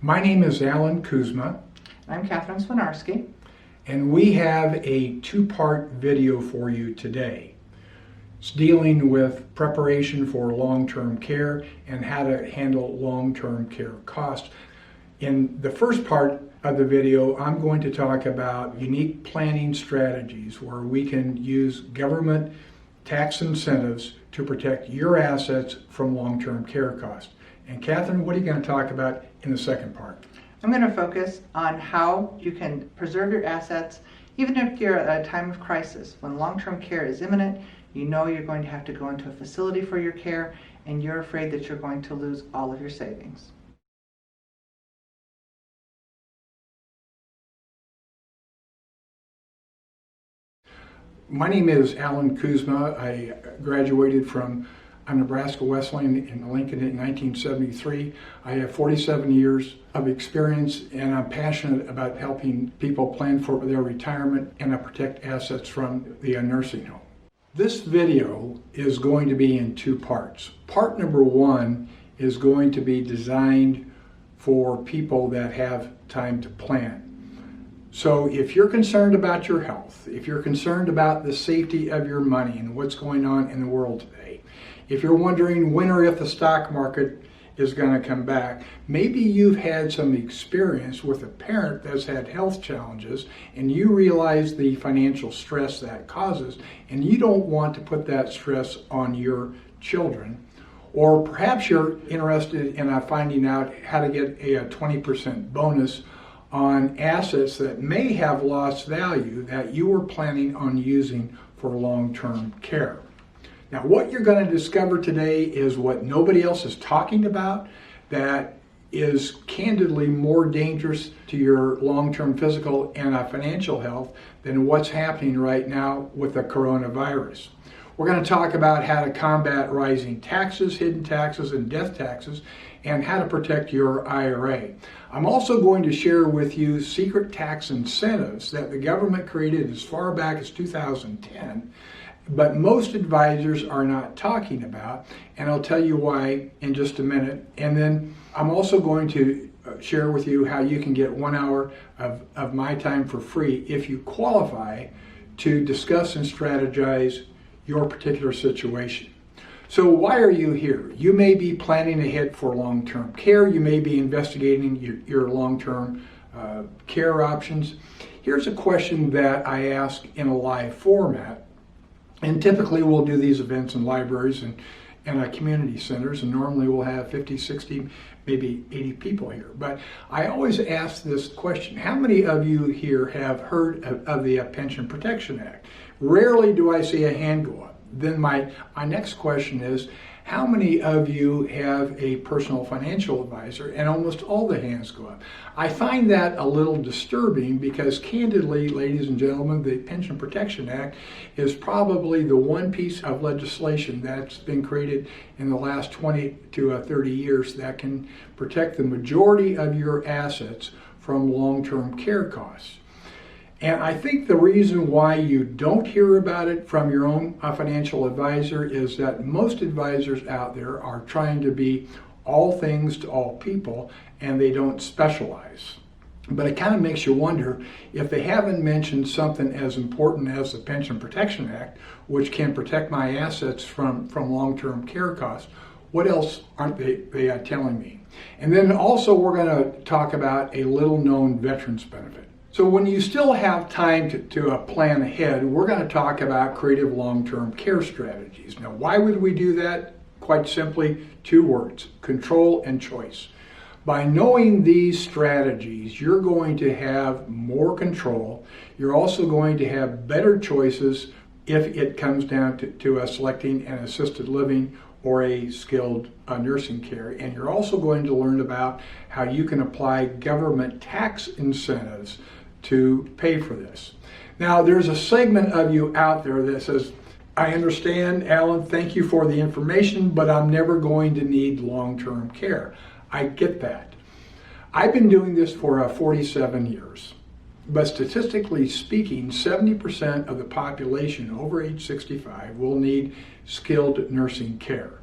My name is Alan Kuzma. I'm Catherine Swiniarski. And we have a two-part video for you today. It's dealing with preparation for long-term care and how to handle long-term care costs. In the first part of the video, I'm going to talk about unique planning strategies where we can use government tax incentives to protect your assets from long-term care costs. And Catherine, what are you going to talk about in the second part? I'm going to focus on how you can preserve your assets even if you're at a time of crisis. When long-term care is imminent, you know you're going to have to go into a facility for your care and you're afraid that you're going to lose all of your savings. My name is Alan Kuzma. I graduated from Nebraska Wesleyan in Lincoln in 1973. I have 47 years of experience and I'm passionate about helping people plan for their retirement and I protect assets from the nursing home. This video is going to be in two parts. Part number one is going to be designed for people that have time to plan. So if you're concerned about your health, if you're concerned about the safety of your money and what's going on in the world today, if you're wondering when or if the stock market is going to come back, maybe you've had some experience with a parent that's had health challenges and you realize the financial stress that causes and you don't want to put that stress on your children. Or perhaps you're interested in finding out how to get a 20% bonus on assets that may have lost value that you were planning on using for long-term care. Now, what you're going to discover today is what nobody else is talking about that is candidly more dangerous to your long-term physical and financial health than what's happening right now with the coronavirus. We're going to talk about how to combat rising taxes, hidden taxes, and death taxes, and how to protect your IRA. I'm also going to share with you secret tax incentives that the government created as far back as 2010, but most advisors are not talking about, and I'll tell you why in just a minute. And then I'm also going to share with you how you can get 1 hour of my time for free if you qualify to discuss and strategize your particular situation. So why are you here? You may be planning ahead for long-term care. You may be investigating your long-term care options. Here's a question that I ask in a live format. And typically we'll do these events in libraries and community centers, and normally we'll have 50, 60, maybe 80 people here. But I always ask this question: how many of you here have heard of the Pension Protection Act? Rarely do I see a hand go up. Then my next question is, how many of you have a personal financial advisor? And almost all the hands go up. I find that a little disturbing because candidly, ladies and gentlemen, the Pension Protection Act is probably the one piece of legislation that's been created in the last 20 to 30 years that can protect the majority of your assets from long-term care costs. And I think the reason why you don't hear about it from your own financial advisor is that most advisors out there are trying to be all things to all people and they don't specialize. But it kind of makes you wonder if they haven't mentioned something as important as the Pension Protection Act, which can protect my assets from long-term care costs. What else aren't they telling me? And then also we're going to talk about a little known veterans benefit. So when you still have time to plan ahead, we're going to talk about creative long-term care strategies. Now, why would we do that? Quite simply, two words: control and choice. By knowing these strategies, you're going to have more control. You're also going to have better choices if it comes down to selecting an assisted living or a skilled nursing care. And you're also going to learn about how you can apply government tax incentives to pay for this. Now, there's a segment of you out there that says, I understand, Alan, thank you for the information, but I'm never going to need long-term care. I get that. I've been doing this for 47 years, but statistically speaking, 70% of the population over age 65 will need skilled nursing care.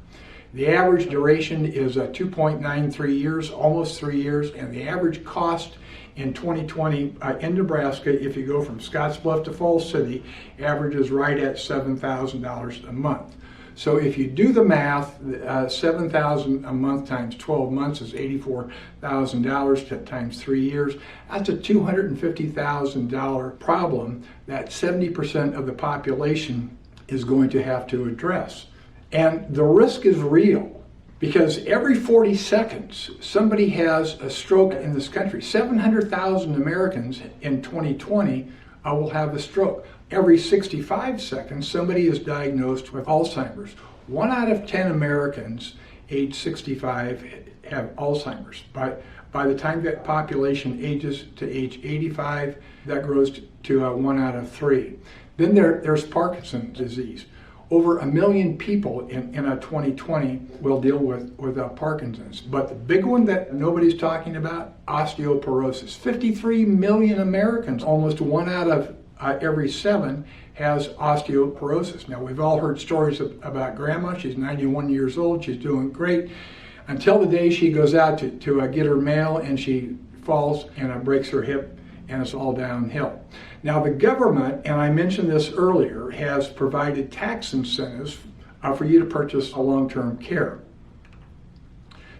The average duration is 2.93 years, almost 3 years, and the average cost in 2020 in Nebraska, if you go from Scottsbluff to Falls City, averages right at $7,000 a month. So if you do the math, $7,000 a month times 12 months is $84,000 times 3 years. That's a $250,000 problem that 70% of the population is going to have to address. And the risk is real, because every 40 seconds somebody has a stroke in this country. 700,000 Americans in 2020 will have a stroke. Every 65 seconds somebody is diagnosed with Alzheimer's. 1 out of 10 Americans age 65 have Alzheimer's. By the time that population ages to age 85, that grows to 1 out of 3. Then there's Parkinson's disease. Over 1 million people in 2020 will deal with Parkinson's. But the big one that nobody's talking about, osteoporosis. 53 million Americans, almost 1 out of every 7, has osteoporosis. Now, we've all heard stories about grandma. She's 91 years old. She's doing great until the day she goes out to get her mail and she falls and breaks her hip, and it's all downhill. Now, the government, and I mentioned this earlier, has provided tax incentives for you to purchase a long-term care.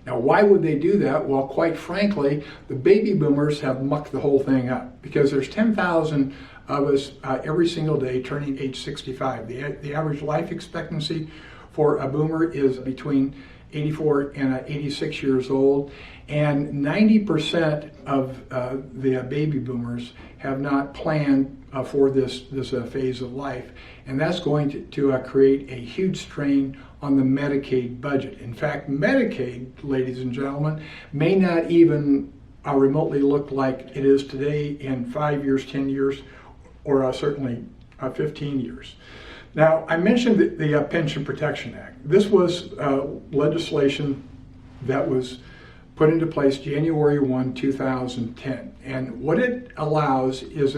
Now, why would they do that? Well, quite frankly, the baby boomers have mucked the whole thing up, because there's 10,000 of us every single day turning age 65. The average life expectancy for a boomer is between 84 and 86 years old, and 90% of the baby boomers have not planned for this phase of life, and that's going to create a huge strain on the Medicaid budget. In fact, Medicaid, ladies and gentlemen, may not even remotely look like it is today in 5 years, 10 years, or certainly 15 years. Now, I mentioned the Pension Protection Act. This was legislation that was put into place January 1, 2010. And what it allows is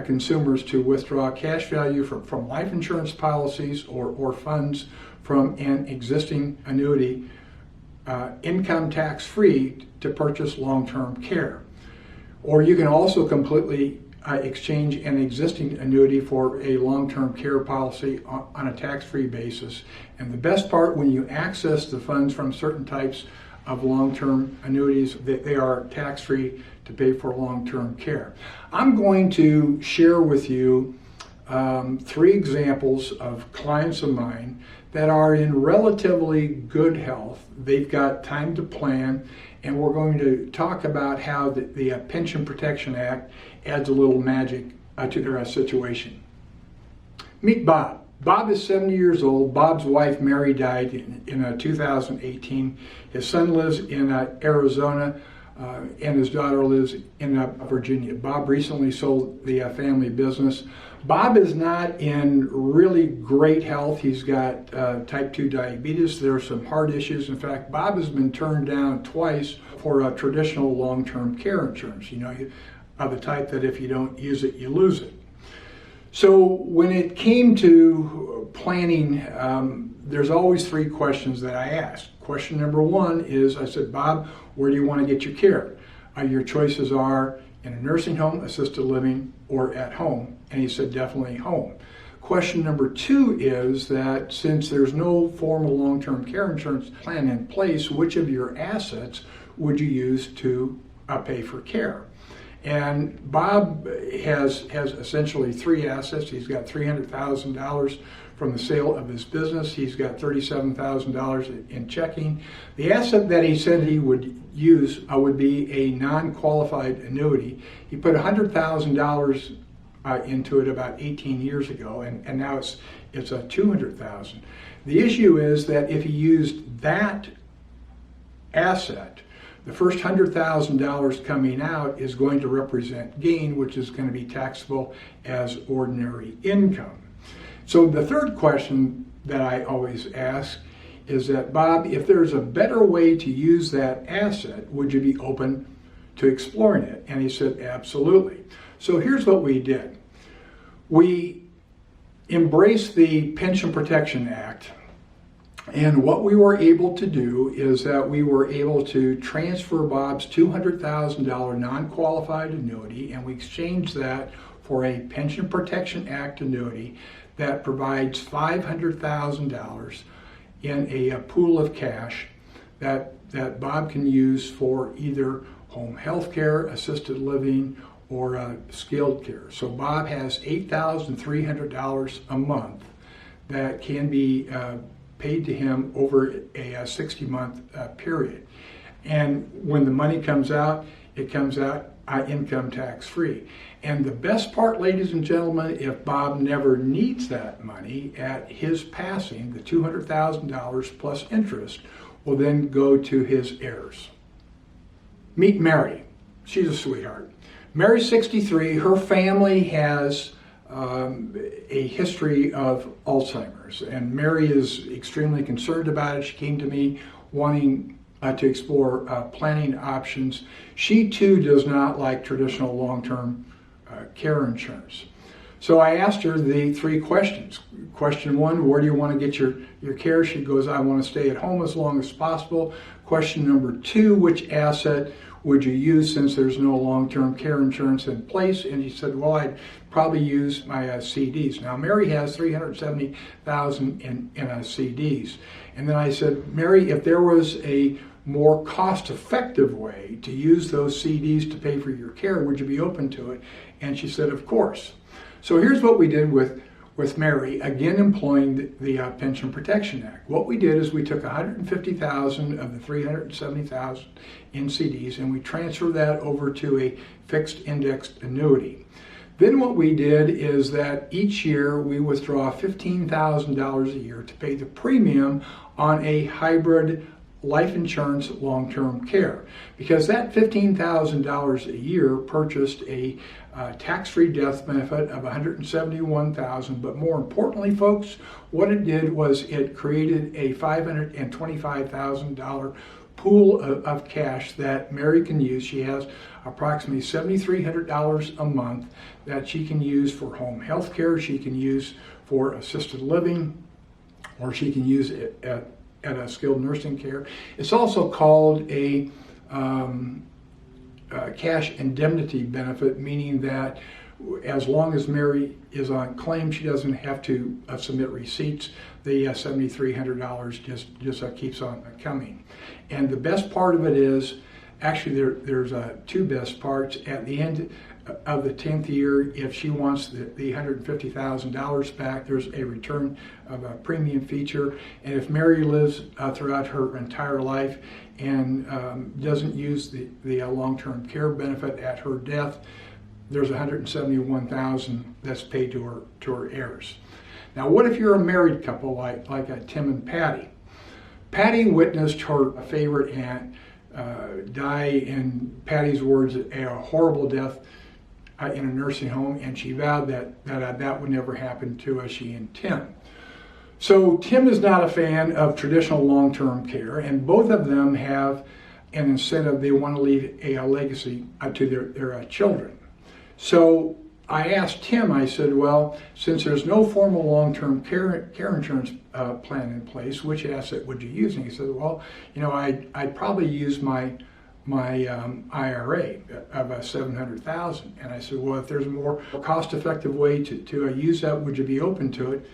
consumers to withdraw cash value from life insurance policies or funds from an existing annuity, income tax free, to purchase long-term care. Or you can also completely exchange an existing annuity for a long-term care policy on a tax-free basis. And the best part, when you access the funds from certain types of long-term annuities, they are tax-free to pay for long-term care. I'm going to share with you 3 examples of clients of mine that are in relatively good health. They've got time to plan, and we're going to talk about how the Pension Protection Act adds a little magic to their situation. Meet Bob. Bob is 70 years old. Bob's wife, Mary, died in 2018. His son lives in Arizona, and his daughter lives in Virginia. Bob recently sold the family business. Bob is not in really great health. He's got type 2 diabetes. There are some heart issues. In fact, Bob has been turned down twice for a traditional long-term care insurance. You know, the type that if you don't use it, you lose it. So when it came to planning, there's always 3 questions that I ask. Question number 1 is, I said, Bob, where do you want to get your care? Your choices are in a nursing home, assisted living, or at home. And he said, definitely home. Question number 2 is that since there's no formal long-term care insurance plan in place, which of your assets would you use to pay for care? And Bob has essentially 3 assets. He's got $300,000 from the sale of his business. He's got $37,000 in checking. The asset that he said he would use would be a non-qualified annuity. He put $100,000 into it about 18 years ago, and now it's $200,000. The issue is that if he used that asset, the first $100,000 coming out is going to represent gain, which is going to be taxable as ordinary income. So the third question that I always ask is that, Bob, if there's a better way to use that asset, would you be open to exploring it? And he said, absolutely. So here's what we did. We embraced the Pension Protection Act And what we were able to do is that we were able to transfer Bob's $200,000 non-qualified annuity, and we exchanged that for a Pension Protection Act annuity that provides $500,000 in a pool of cash that Bob can use for either home health care, assisted living, or skilled care. So Bob has $8,300 a month that can be paid to him over a 60-month period. And when the money comes out, it comes out income tax free. And the best part, ladies and gentlemen, if Bob never needs that money at his passing, the $200,000 plus interest will then go to his heirs. Meet Mary. She's a sweetheart. Mary's 63. Her family has a history of Alzheimer's, and Mary is extremely concerned about it. She came to me wanting to explore planning options. She too does not like traditional long-term care insurance. So I asked her the 3 questions. Question 1, where do you want to get your care? She goes, I want to stay at home as long as possible. Question number 2, which asset would you use since there's no long-term care insurance in place? And she said, well, I'd probably use my CDs. Now, Mary has $370,000 in CDs. And then I said, Mary, if there was a more cost-effective way to use those CDs to pay for your care, would you be open to it? And she said, of course. So here's what we did with Mary, again employing the Pension Protection Act. What we did is we took $150,000 of the $370,000 in CDs and we transferred that over to a fixed indexed annuity. Then what we did is that each year we withdraw $15,000 a year to pay the premium on a hybrid life insurance long-term care, because that $15,000 a year purchased a tax-free death benefit of $171,000. But more importantly, folks, what it did was it created a $525,000 pool of cash that Mary can use. She has approximately $7,300 a month that she can use for home health care, she can use for assisted living, or she can use it at a skilled nursing care. It's also called a cash indemnity benefit, meaning that as long as Mary is on claim, she doesn't have to submit receipts. The $7,300 just keeps on coming. And the best part of it is, actually there's 2 best parts. At the end of the 10th year, if she wants the $150,000 back, there's a return of a premium feature. And if Mary lives throughout her entire life and doesn't use the long-term care benefit at her death, there's $171,000 that's paid to her heirs. Now, what if you're a married couple like Tim and Patty? Patty witnessed her favorite aunt die, in Patty's words, a horrible death in a nursing home, and she vowed that would never happen to she and Tim. So Tim is not a fan of traditional long-term care, and both of them have an incentive. They want to leave a legacy to their children. So I asked Tim, I said, well, since there's no formal long-term care insurance plan in place, which asset would you use? And he said, well, I'd probably use my IRA of $700,000. And I said, well, if there's a more cost-effective way to use that, would you be open to it?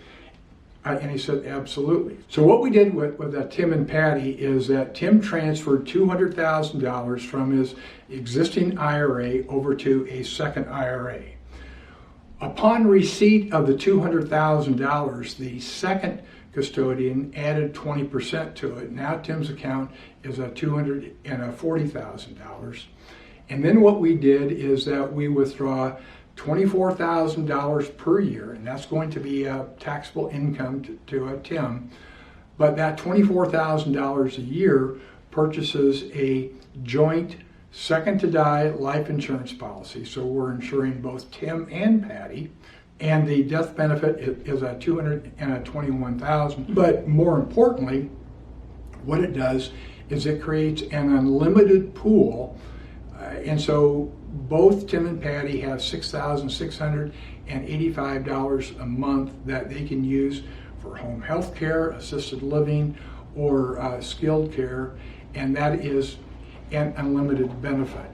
And he said, absolutely. So what we did with Tim and Patty is that Tim transferred $200,000 from his existing IRA over to a second IRA. Upon receipt of the $200,000, the second custodian added 20% to it. Now Tim's account is $240,000. And then what we did is that we withdraw $24,000 per year, and that's going to be a taxable income to Tim. But that $24,000 a year purchases a joint second to die life insurance policy. So we're insuring both Tim and Patty, and the death benefit is a $221,000. But more importantly, what it does is it creates an unlimited pool, and so both Tim and Patty have $6,685 a month that they can use for home health care, assisted living, or skilled care, and that is an unlimited benefit.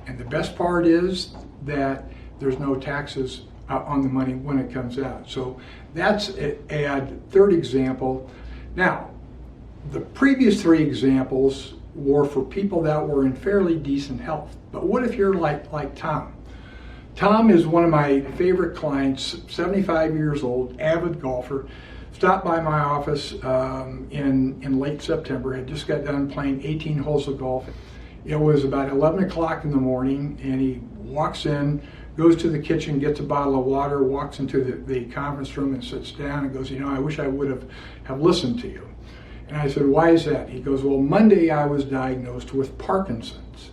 And the best part is that there's no taxes on the money when it comes out. So that's a third example. Now, the previous three examples were for people that were in fairly decent health. But what if you're like Tom? Tom is one of my favorite clients, 75 years old, avid golfer. Stopped by my office in late September, had just got done playing 18 holes of golf. It was about 11 o'clock in the morning, and he walks in, goes to the kitchen, gets a bottle of water, walks into the conference room and sits down and goes, I wish I would have listened to you. And I said, why is that? He goes, well, Monday I was diagnosed with Parkinson's.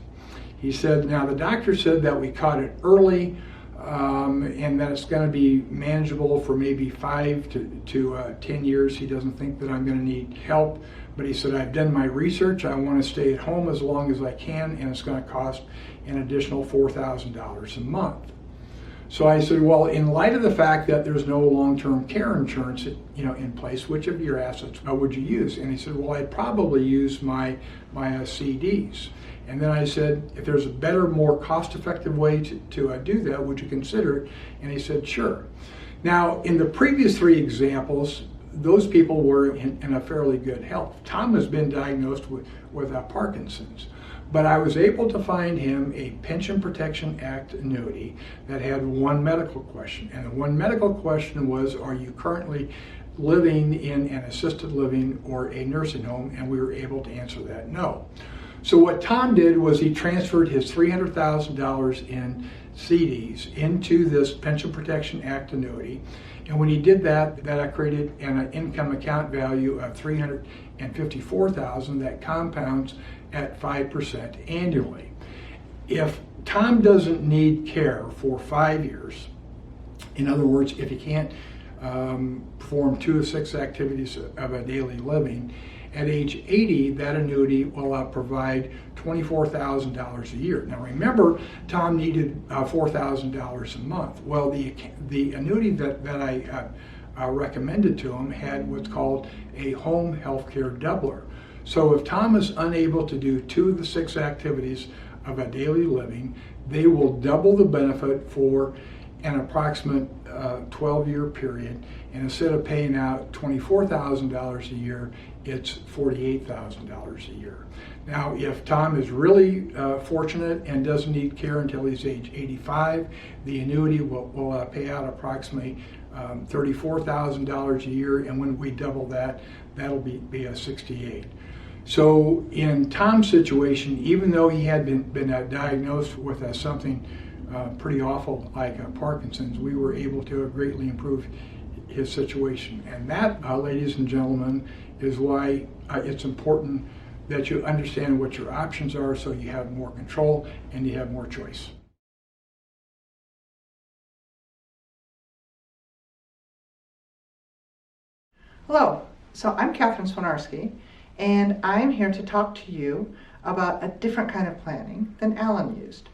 He said, now the doctor said that we caught it early and that it's going to be manageable for maybe 5 to 10 years. He doesn't think that I'm going to need help. But he said, I've done my research. I want to stay at home as long as I can, and it's going to cost an additional $4,000 a month. So I said, well, in light of the fact that there's no long-term care insurance, in place, which of your assets would you use? And he said, well, I'd probably use my CDs. And then I said, if there's a better, more cost-effective way to do that, would you consider it? And he said, sure. Now, in the previous three examples, those people were in a fairly good health. Tom has been diagnosed with Parkinson's. But I was able to find him a Pension Protection Act annuity that had one medical question. And the one medical question was, are you currently living in an assisted living or a nursing home? And we were able to answer that no. So what Tom did was he transferred his $300,000 in CDs into this Pension Protection Act annuity. And when he did that, that created an income account value of $354,000 that compounds at 5% annually. If Tom doesn't need care for 5 years, in other words, if he can't perform 2 of 6 activities of a daily living, at age 80, that annuity will provide $24,000 a year. Now remember, Tom needed $4,000 a month. Well, the annuity that I recommended to him had what's called a home health care doubler. So if Tom is unable to do 2 of the 6 activities of a daily living, they will double the benefit for an approximate 12-year period. And instead of paying out $24,000 a year, it's $48,000 a year. Now, if Tom is really fortunate and doesn't need care until he's age 85, the annuity will pay out approximately $34,000 a year, and when we double that, that'll be a 68. So in Tom's situation, even though he had been diagnosed with something pretty awful like Parkinson's, we were able to greatly improve his situation. And that, ladies and gentlemen, is why it's important that you understand what your options are so you have more control and you have more choice. Hello, so I'm Catherine Swiniarski, and I'm here to talk to you about a different kind of planning than Alan used.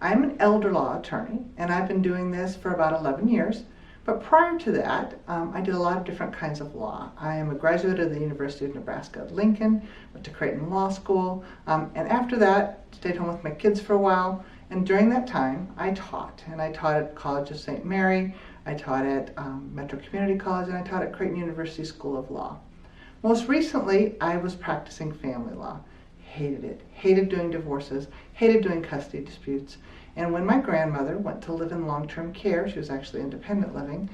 I'm an elder law attorney, and I've been doing this for about 11 years. But prior to that, I did a lot of different kinds of law. I am a graduate of the University of Nebraska at Lincoln, went to Creighton Law School, and after that, stayed home with my kids for a while. And during that time, I taught. And I taught at College of St. Mary, I taught at Metro Community College, and I taught at Creighton University School of Law. Most recently, I was practicing family law. Hated it. Hated doing divorces, hated doing custody disputes. And when my grandmother went to live in long-term care, she was actually independent living,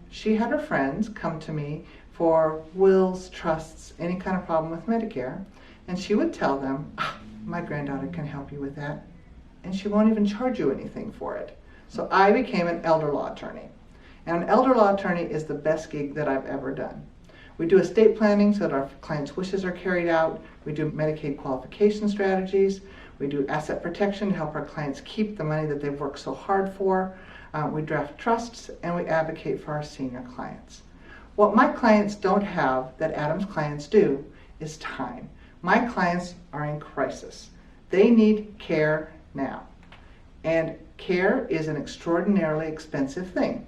she had her friends come to me for wills, trusts, any kind of problem with Medicare, and she would tell them, my granddaughter can help you with that, and she won't even charge you anything for it. So I became an elder law attorney. And an elder law attorney is the best gig that I've ever done. We do estate planning so that our clients' wishes are carried out. We do Medicaid qualification strategies. We do asset protection to help our clients keep the money that they've worked so hard for. We draft trusts, and we advocate for our senior clients. What my clients don't have that Adam's clients do is time. My clients are in crisis. They need care now. And care is an extraordinarily expensive thing.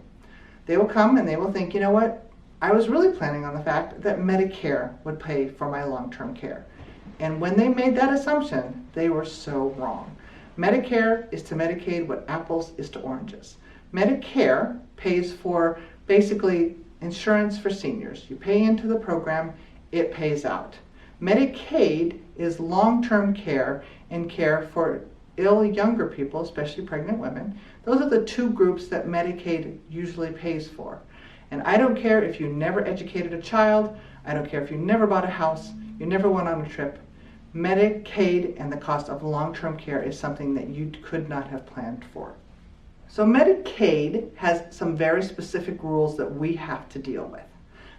They will come and they will think, you know what, I was really planning on the fact that Medicare would pay for my long-term care. And when they made that assumption, they were so wrong. Medicare is to Medicaid what apples is to oranges. Medicare pays for basically insurance for seniors. You pay into the program, it pays out. Medicaid is long-term care and care for ill younger people, especially pregnant women. Those are the two groups that Medicaid usually pays for. And I don't care if you never educated a child, I don't care if you never bought a house, you never went on a trip. Medicaid and the cost of long-term care is something that you could not have planned for. So Medicaid has some very specific rules that we have to deal with.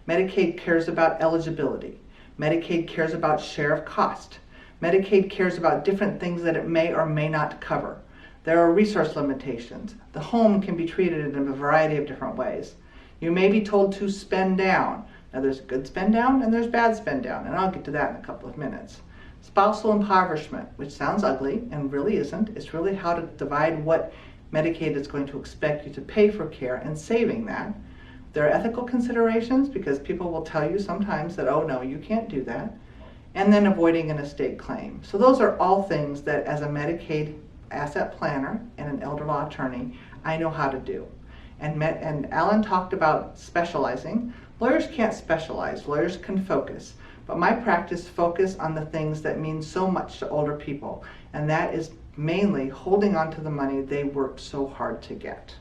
Medicaid cares about eligibility. Medicaid cares about share of cost. Medicaid cares about different things that it may or may not cover. There are resource limitations. The home can be treated in a variety of different ways. You may be told to spend down. Now there's good spend down and there's bad spend down, and I'll get to that in a couple of minutes. Spousal impoverishment, which sounds ugly and really isn't. It's really how to divide what Medicaid is going to expect you to pay for care and saving that. There are ethical considerations because people will tell you sometimes that, oh no, you can't do that. And then avoiding an estate claim. So those are all things that as a Medicaid asset planner and an elder law attorney, I know how to do. And Alan talked about specializing. Lawyers can't specialize, lawyers can focus. But my practice focus on the things that mean so much to older people, and that is mainly holding on to the money they worked so hard to get.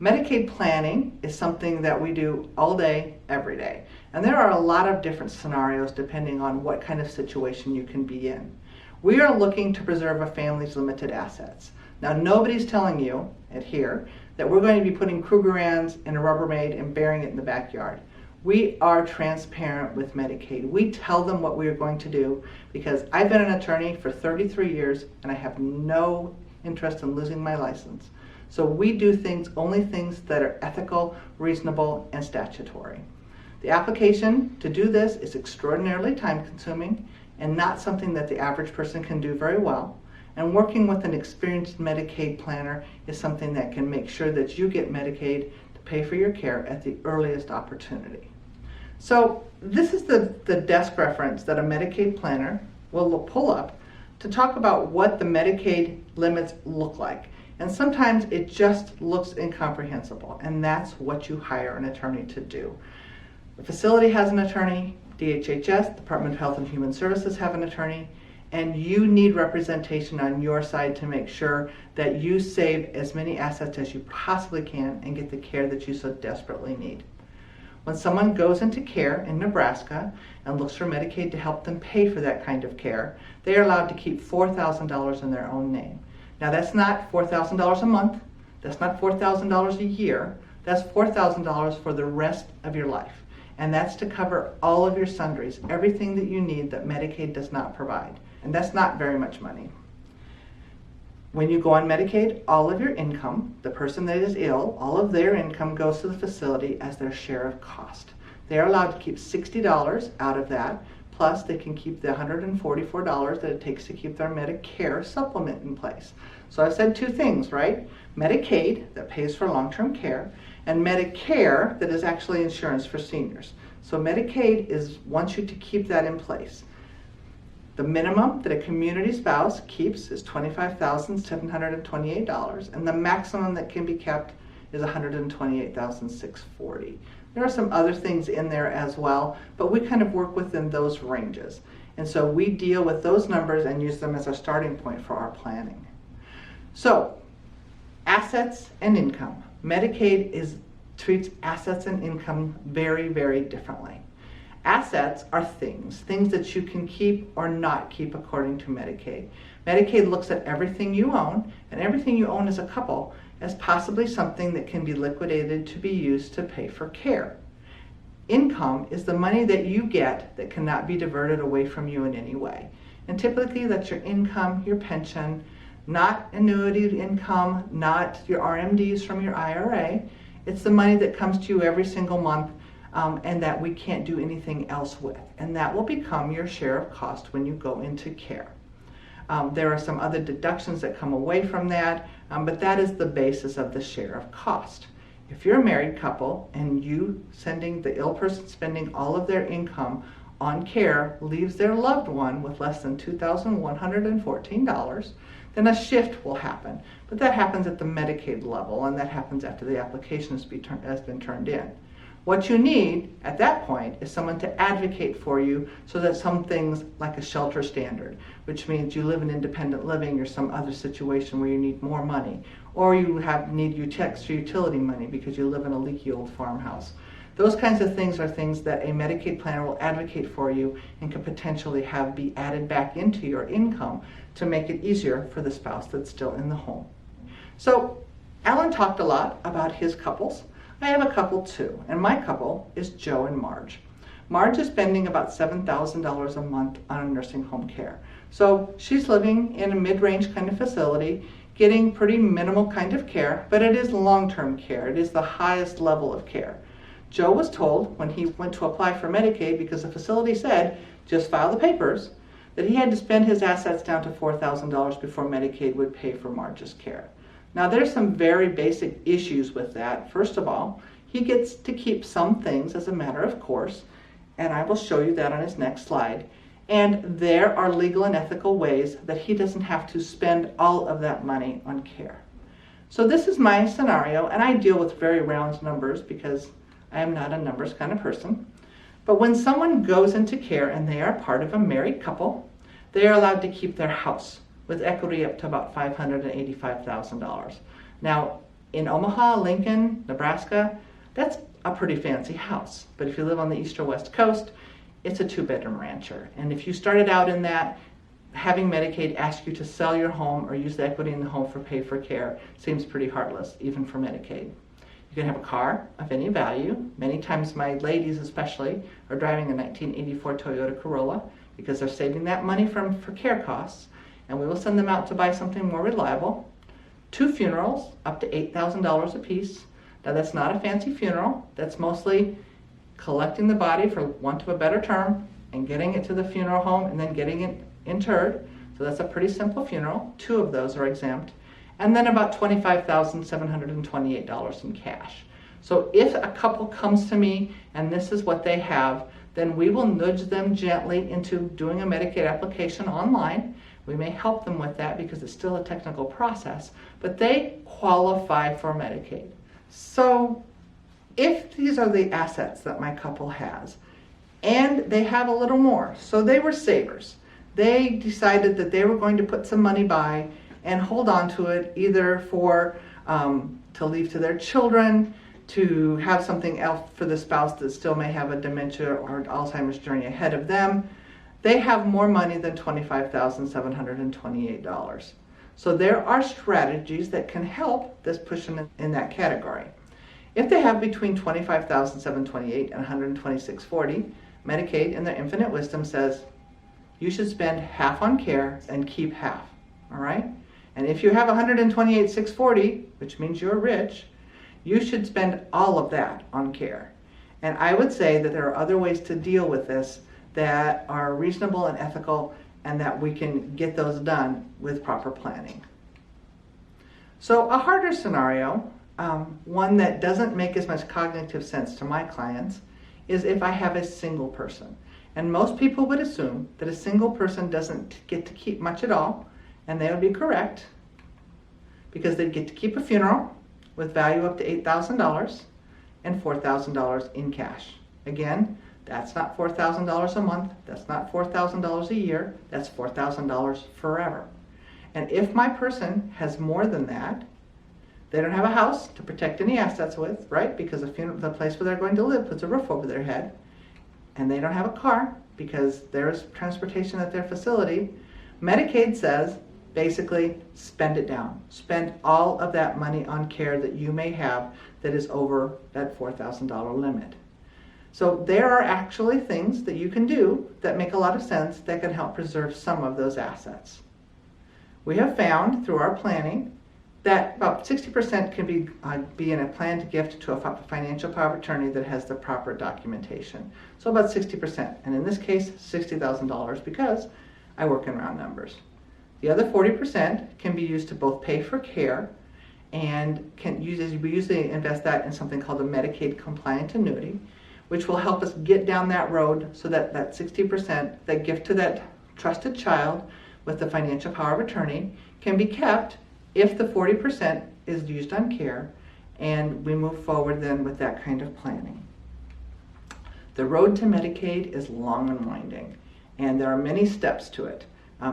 Medicaid planning is something that we do all day, every day. And there are a lot of different scenarios depending on what kind of situation you can be in. We are looking to preserve a family's limited assets. Now nobody's telling you here that we're going to be putting Krugerrands in a Rubbermaid and burying it in the backyard. We are transparent with Medicaid. We tell them what we are going to do because I've been an attorney for 33 years and I have no interest in losing my license. So we do only things that are ethical, reasonable, and statutory. The application to do this is extraordinarily time consuming and not something that the average person can do very well. And working with an experienced Medicaid planner is something that can make sure that you get Medicaid to pay for your care at the earliest opportunity. So this is the desk reference that a Medicaid planner will pull up to talk about what the Medicaid limits look like. And sometimes it just looks incomprehensible, and that's what you hire an attorney to do. The facility has an attorney, DHHS, Department of Health and Human Services have an attorney, and you need representation on your side to make sure that you save as many assets as you possibly can and get the care that you so desperately need. When someone goes into care in Nebraska and looks for Medicaid to help them pay for that kind of care, they are allowed to keep $4,000 in their own name. Now that's not $4,000 a month, that's not $4,000 a year, that's $4,000 for the rest of your life. And that's to cover all of your sundries, everything that you need that Medicaid does not provide. And that's not very much money. When you go on Medicaid, all of your income, the person that is ill, all of their income goes to the facility as their share of cost. They are allowed to keep $60 out of that, plus they can keep the $144 that it takes to keep their Medicare supplement in place. So I've said two things, right? Medicaid, that pays for long-term care, and Medicare, that is actually insurance for seniors. So Medicaid wants you to keep that in place. The minimum that a community spouse keeps is $25,728, and the maximum that can be kept is $128,640. There are some other things in there as well, but we kind of work within those ranges. And so we deal with those numbers and use them as a starting point for our planning. So, assets and income. Medicaid treats assets and income very, very differently. Assets are things that you can keep or not keep according to Medicaid. Medicaid looks at everything you own, and everything you own as a couple as possibly something that can be liquidated to be used to pay for care. Income is the money that you get that cannot be diverted away from you in any way. And typically that's your income, your pension, not annuity income, not your RMDs from your IRA. It's the money that comes to you every single month and that we can't do anything else with. And that will become your share of cost when you go into care. There are some other deductions that come away from that, but that is the basis of the share of cost. If you're a married couple and the ill person spending all of their income on care leaves their loved one with less than $2,114, then a shift will happen. But that happens at the Medicaid level, and that happens after the application has been turned in. What you need at that point is someone to advocate for you so that some things like a shelter standard, which means you live in independent living or some other situation where you need more money, or you need extra utility money because you live in a leaky old farmhouse. Those kinds of things are things that a Medicaid planner will advocate for you and could potentially have be added back into your income to make it easier for the spouse that's still in the home. So Alan talked a lot about his couples. I have a couple too, and my couple is Joe and Marge. Marge is spending about $7,000 a month on nursing home care. So she's living in a mid-range kind of facility, getting pretty minimal kind of care, but it is long-term care. It is the highest level of care. Joe was told when he went to apply for Medicaid, because the facility said, just file the papers, that he had to spend his assets down to $4,000 before Medicaid would pay for Marge's care. Now there's some very basic issues with that. First of all, he gets to keep some things as a matter of course, and I will show you that on his next slide. And there are legal and ethical ways that he doesn't have to spend all of that money on care. So this is my scenario, and I deal with very round numbers because I am not a numbers kind of person. But when someone goes into care and they are part of a married couple, they are allowed to keep their house with equity up to about $585,000. Now, in Omaha, Lincoln, Nebraska, that's a pretty fancy house. But if you live on the east or west coast, it's a 2-bedroom rancher. And if you started out in that, having Medicaid ask you to sell your home or use the equity in the home for pay for care seems pretty heartless, even for Medicaid. You can have a car of any value. Many times my ladies especially are driving a 1984 Toyota Corolla because they're saving that money for care costs, and we will send them out to buy something more reliable. 2 funerals, up to $8,000 a piece. Now that's not a fancy funeral. That's mostly collecting the body, for want of a better term, and getting it to the funeral home and then getting it interred. So that's a pretty simple funeral. 2 of those are exempt. And then about $25,728 in cash. So if a couple comes to me and this is what they have, then we will nudge them gently into doing a Medicaid application online. We may help them with that because it's still a technical process, but they qualify for Medicaid. So if these are the assets that my couple has, and they have a little more, so they were savers. They decided that they were going to put some money by and hold on to it, either for to leave to their children, to have something else for the spouse that still may have a dementia or Alzheimer's journey ahead of them. They have more money than $25,728. So there are strategies that can help this person in that category. If they have between $25,728 and $126.40, Medicaid in their infinite wisdom says you should spend half on care and keep half, all right? And if you have $128,640, which means you're rich, you should spend all of that on care. And I would say that there are other ways to deal with this that are reasonable and ethical, and that we can get those done with proper planning. So a harder scenario, one that doesn't make as much cognitive sense to my clients, is if I have a single person. And most people would assume that a single person doesn't get to keep much at all, and they would be correct, because they'd get to keep a funeral with value up to $8,000 and $4,000 in cash. Again, that's not $4,000 a month, that's not $4,000 a year, that's $4,000 forever. And if my person has more than that, they don't have a house to protect any assets with, right? Because the place where they're going to live puts a roof over their head. And they don't have a car because there's transportation at their facility. Medicaid says, basically, spend it down. Spend all of that money on care that you may have that is over that $4,000 limit. So there are actually things that you can do that make a lot of sense that can help preserve some of those assets. We have found through our planning that about 60% can be in a planned gift to a financial power of attorney that has the proper documentation. So about 60%, and in this case, $60,000 because I work in round numbers. The other 40% can be used to both pay for care and we usually invest that in something called a Medicaid compliant annuity, which will help us get down that road so that that 60%, that gift to that trusted child with the financial power of attorney, can be kept if the 40% is used on care, and we move forward then with that kind of planning. The road to Medicaid is long and winding, and there are many steps to it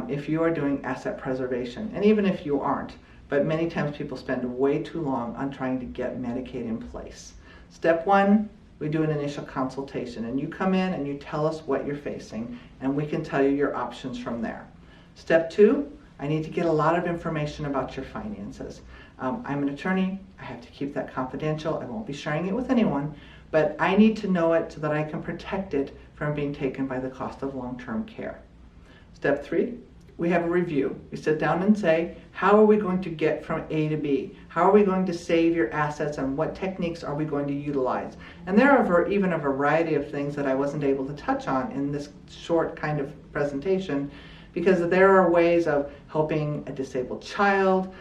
if you are doing asset preservation, and even if you aren't. But many times people spend way too long on trying to get Medicaid in place. Step one, we do an initial consultation, and you come in and you tell us what you're facing, and we can tell you your options from there. Step two, I need to get a lot of information about your finances. I'm an attorney, I have to keep that confidential, I won't be sharing it with anyone, but I need to know it so that I can protect it from being taken by the cost of long-term care. Step three, we have a review. We sit down and say, how are we going to get from A to B? How are we going to save your assets, and what techniques are we going to utilize? And there are even a variety of things that I wasn't able to touch on in this short kind of presentation, because there are ways of helping a disabled child.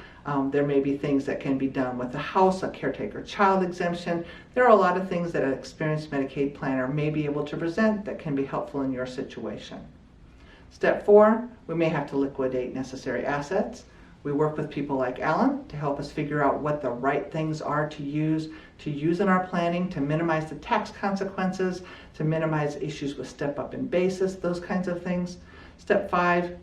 There may be things that can be done with the house, a caretaker child exemption. There are a lot of things that an experienced Medicaid planner may be able to present that can be helpful in your situation. Step four, we may have to liquidate necessary assets. We work with people like Alan to help us figure out what the right things are to use in our planning to minimize the tax consequences, to minimize issues with step up in basis, those kinds of things. Step five,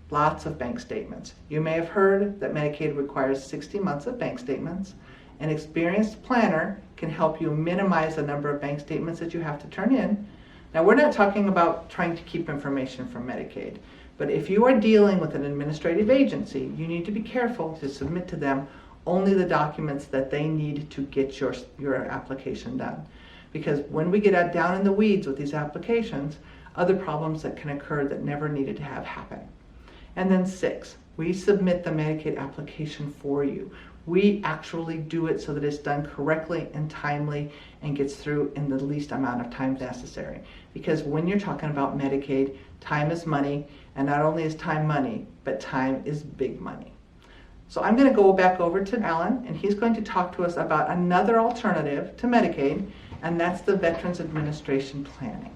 lots of bank statements. You may have heard that Medicaid requires 60 months of bank statements. An experienced planner can help you minimize the number of bank statements that you have to turn in. Now, we're not talking about trying to keep information from Medicaid, but if you are dealing with an administrative agency, you need to be careful to submit to them only the documents that they need to get your application done. Because when we get down in the weeds with these applications, other problems that can occur that never needed to have happen. And then six, we submit the Medicaid application for you. We actually do it so that it's done correctly and timely and gets through in the least amount of time necessary. Because when you're talking about Medicaid, time is money, and not only is time money, but time is big money. So I'm going to go back over to Alan, and he's going to talk to us about another alternative to Medicaid, and that's the Veterans Administration planning.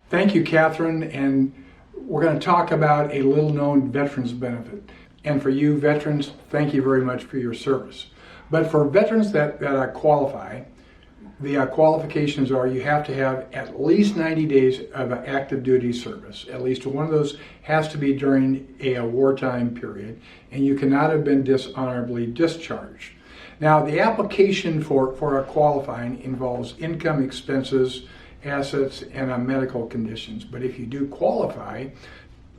Thank you, Catherine, and we're going to talk about a little-known veterans benefit. And for you veterans, thank you very much for your service. But for veterans that qualify, the qualifications are you have to have at least 90 days of active duty service. At least one of those has to be during a wartime period, and you cannot have been dishonorably discharged. Now, the application for qualifying involves income, expenses, assets, and medical conditions. But if you do qualify,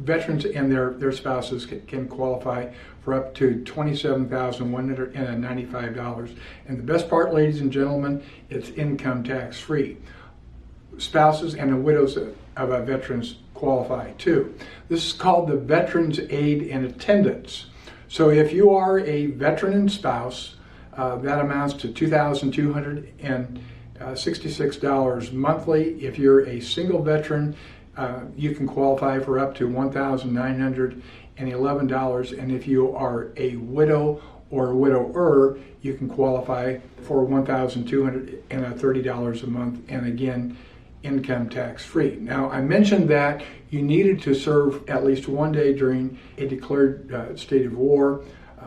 veterans and their spouses can qualify for up to $27,195. And the best part, ladies and gentlemen, it's income tax free. Spouses and the widows of veterans qualify too. This is called the Veterans Aid and Attendance. So if you are a veteran and spouse, that amounts to $2,266 monthly. If you're a single veteran, you can qualify for up to $1,911, and if you are a widow or a widower, you can qualify for $1,230 a month, and again, income tax free. Now, I mentioned that you needed to serve at least one day during a declared state of war,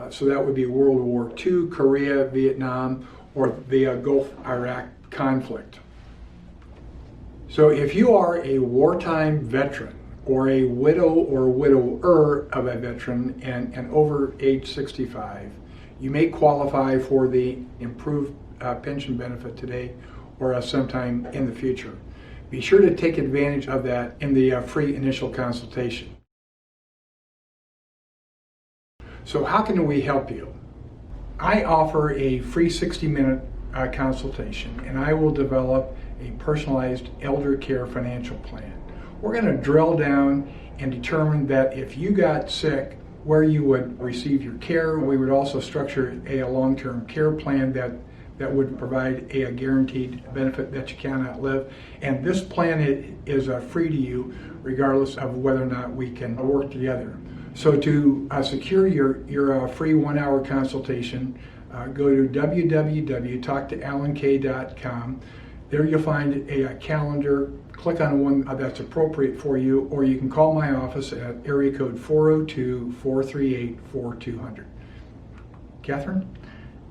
so that would be World War II, Korea, Vietnam, or the Gulf Iraq conflict. So if you are a wartime veteran or a widow or widower of a veteran and over age 65, you may qualify for the improved pension benefit today or sometime in the future. Be sure to take advantage of that in the free initial consultation. So how can we help you? I offer a free 60-minute consultation, and I will develop a personalized elder care financial plan. We're going to drill down and determine that if you got sick, where you would receive your care. We would also structure a long-term care plan that would provide a guaranteed benefit that you cannot live. And this plan is free to you regardless of whether or not we can work together. So to secure your free 1-hour consultation, go to www.talktoalank.com. There you'll find a calendar. Click on one that's appropriate for you, or you can call my office at area code 402-438-4200. Catherine?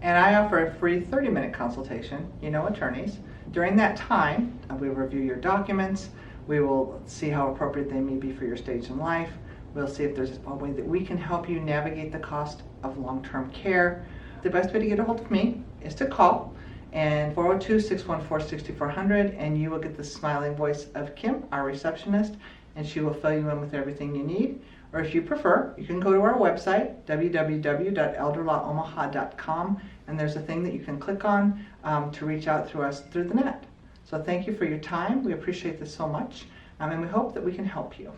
And I offer a free 30-minute consultation, attorneys. During that time, we review your documents. We will see how appropriate they may be for your stage in life. We'll see if there's a way that we can help you navigate the cost of long-term care. The best way to get a hold of me is to call and 402-614-6400, and you will get the smiling voice of Kim, our receptionist, and she will fill you in with everything you need. Or if you prefer, you can go to our website, www.elderlawomaha.com, and there's a thing that you can click on to reach out through us through the net. So thank you for your time. We appreciate this so much, and we hope that we can help you.